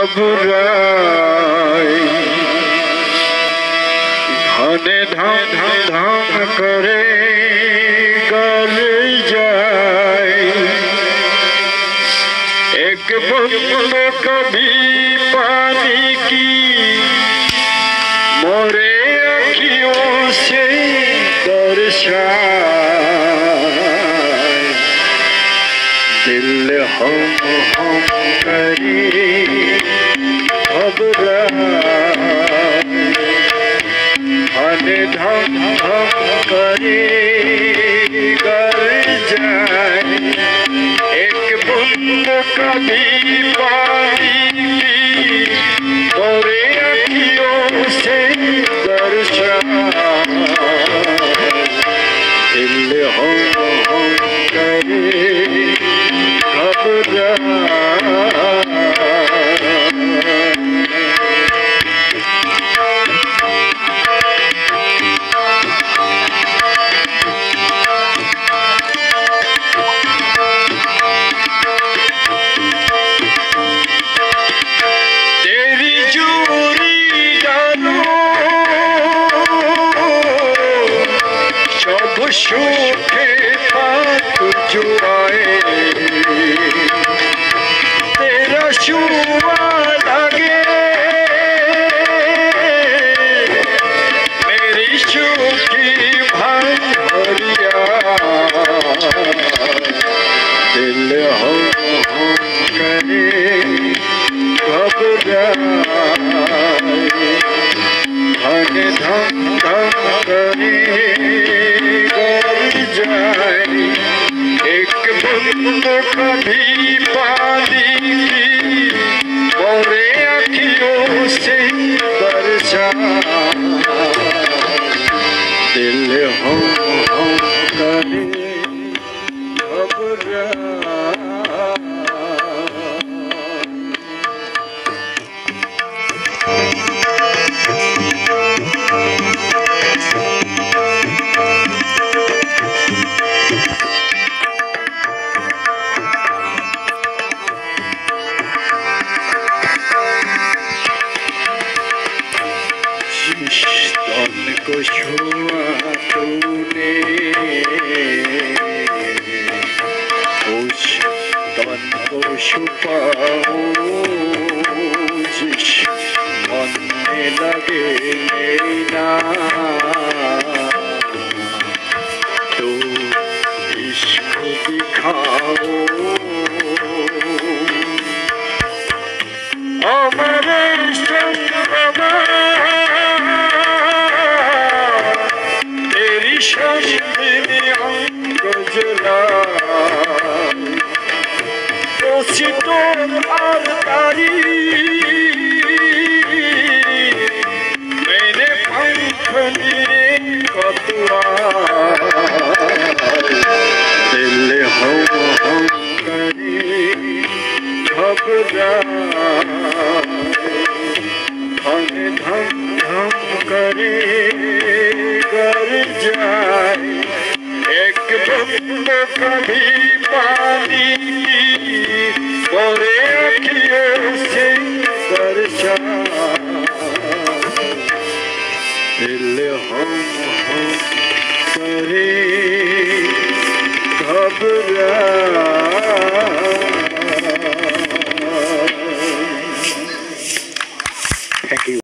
घबराए, घने धाम धाम करे गल जाए। एक बूंद कभी पानी की मोरे अखियों से दर्शाए। दिल हम करे घने धम धम करे कर जाए। एक बूंद कभी पानी की मोरे अखियों से दर्शाए। दिल हम करे तेरी जोरी डालो सब सूखे पात जुआए। तेरा शुआ लगे मेरी सूखी भरिया। दिल हम करे घबराए, घने धम धम करे कर जाए। एक बूंद कभी पानी की मोरे अखियों से बरसाए। दिल हम करे घबराए। तन को छुआ तूने उस तन को छुपाऊं जिस मन में लगे लेना। तो इसको दिखाओ हमारे संगमा मैंने पंख लिए कतुआ। दिल हम करे घबराए, घने धम धम करे कर जाए। एक बूंद कभी पानी की मोरे अखियों से बरसाए। दिल हम करे घबराए। Thank you.